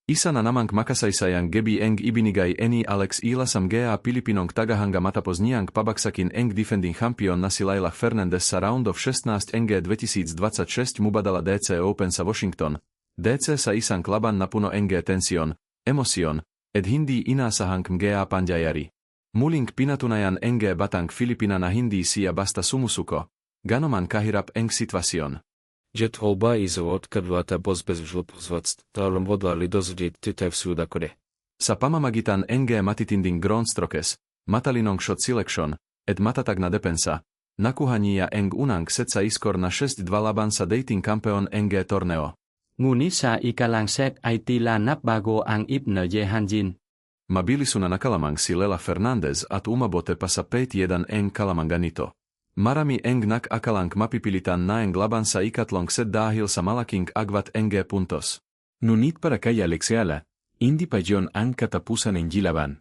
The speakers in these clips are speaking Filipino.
Isa na namang makasaysayang gebi eng ibinigay ni Alex Ilasam Gea Pilipinong tagahanga matapos niyang pabagsakin eng defending champion na si Layla Fernandez sa round of 16 eng 2026 mubadala DC Open sa Washington. DC sa isang laban na puno eng tensyon, emosyon, ed hindi inasahang Gea pangyayari. Muling pinatunayan eng batang Filipina na hindi siya basta sumusuko. Ganoman kahirap eng sitwasyon. Jet holba izot kadvata pozbezvlupzvatst, tarum vodlali dozudit tytev sudakore. Sa pamamagitan eng matitinding groundstrokes, matalinong shot selection, ed matatag na depensa, nakuhania eng unang set sa iskor na 6-2 laban sa dating kampeon eng torneo. Ngunit sa ikalang set ay tila napbago ang ipna Hanjin. Mabilis na nakalamang si Layla Fernandez at umabote pa sa 5-1 eng kalamanganito. Marami eng nakakalang mapipilitan na eng laban sa ikatlong set dahil sa malaking agwat eng puntos. Ngunit para kay Alexiala, hindi pa yun ang katapusan ng laban.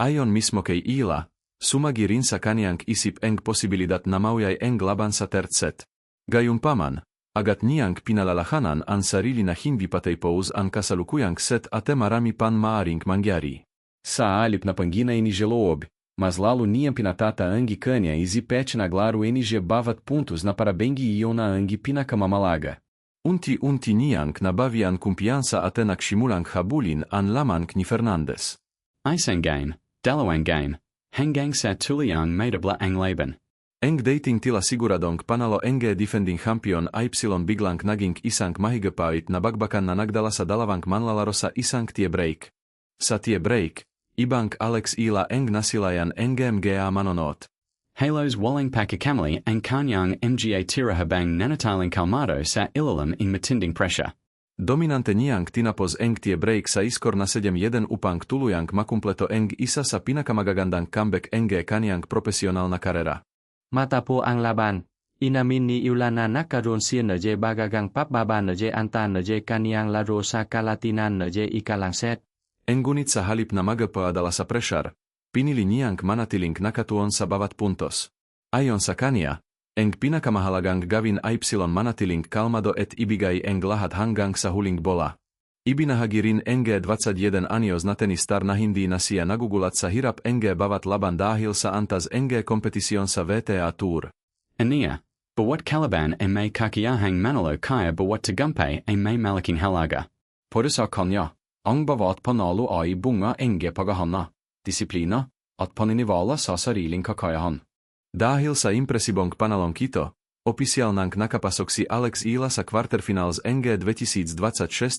Ayon mismo kay Ila, sumagi rin sa kaniyang isip eng posibilidad na mauyay eng laban sa third set. Gayunpaman, agad niyang pinalalahanan ang sarili na hindi patay pose ang kasalukuyang set at marami pan maaring mangyari. Sa alip na panginay ni Jeloob, mas lalo niyang pinatata ang kanya izipet na glaro NG bavat puntos na parabengi iyon na ang pinakamamalaga. Unti-unti niyang nabavian kumpiyansa at naksimulang habulin ang laman ni Fernandez. Isang game, dalawang game, hanggang sa tuliang maidabla ang laban. Eng dating tila siguradong panalo eng defending champion Y biglang naging isang mahigapait na bagbakan na nagdala sa dalawang manlalaro sa isang tie break. Sa tie break, ibang Alex Ila eng nasilayan eng mga manonot. Halos walang pagkakamali ang kanyang mga tirahabang nanataling kalmado sa ilalim in matinding pressure. Dominante niyang tinapos eng tie break sa iskor na 7-1 upang tuluyang makumpleto eng isa sa pinakamagagandang comeback eng kanyang profesional na karera. Matapo ang laban, inamin ni Ila na nakaroon siya na bagagang papbaba na anta na kaniyang laro sa kalatinan na ikalang set. Ngunit sa halip na magapaadala sa pressure, pinili niyang manatiling nakatuon sa bawat puntos. Ayon sa kanya, eng pinakamahalagang gawin ay manatiling kalmado et ibigay eng lahat hanggang sa huling bola. Ibinahagi rin eng 21 anyos na tenistar na hindi na siya nagugulat sa hirap eng bawat laban dahil sa antas eng kompetisyon sa WTA Tour. Ania, bawat kalaban ay may kakiyahang manalo kaya bawat tagumpay ay may malaking halaga. Para sa kanya, ang bawat panalo ay bunga eng paghahanap, disiplina, at paniniwala sa sariling kakayahan. Dahil sa impresibong panalong kito, opisyal nang nakapasok si Alex Ila sa quarterfinals eng 2026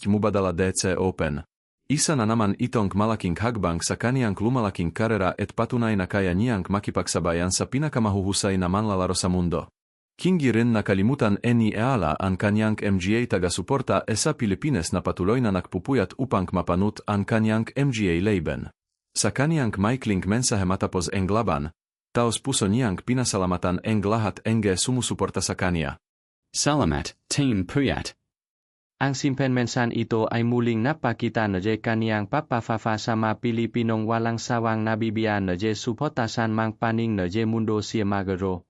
mubadala DC Open. Isa na naman itong malaking hagbang sa kaniyang lumalaking karera et patunay na kaya niyang makipagsabayan sa pinakamahuhusay na manlalaro sa mundo. Hindi rin nakalimutan ni Ila ang kanyang mga taga-suporta sa Pilipinas na patuloy na nakpupuyat upang mapanut ang kanyang mga laban. Sa kanyang maikling mensahe matapos eng laban, taos puso niyang pinasalamatan eng lahat eng sumusuporta sa kanya. Salamat, Team Puyat. Ang simpen ito ay muling napakita na kaniyang papafafa sa mga Pilipinong walang sawang nabibiyan na suportasan mang paning na mundo siya magaro.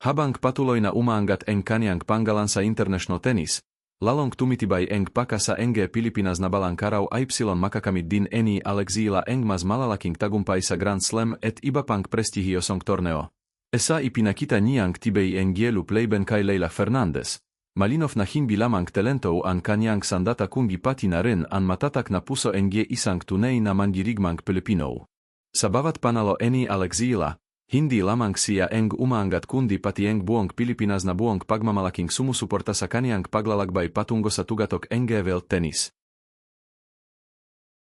Habang patuloy na umaangat eng kanyang panggalan sa international tennis, lalong tumitibay eng paka sa eng Pilipinas na balang karaw ay makakamit din ni Alex Ila eng mas malalaking tagumpay sa Grand Slam et iba pang prestihiyosong torneo. Esa ipinakita niyang tibay eng lub laban kay Layla Fernandez. Malinov na hindi lamang talento ang kanyang sandata kundi pati na rin ang matatak na puso eng isang tunay na mandirigmang Pilipino. Sa bawat panalo ni Alex Ila, hindi lamang siya eng umaangat kundi pati eng buong Pilipinas na buong pagmamalaking sumusuporta sa kaniyang paglalagbay patungo sa tugatok eng world tennis.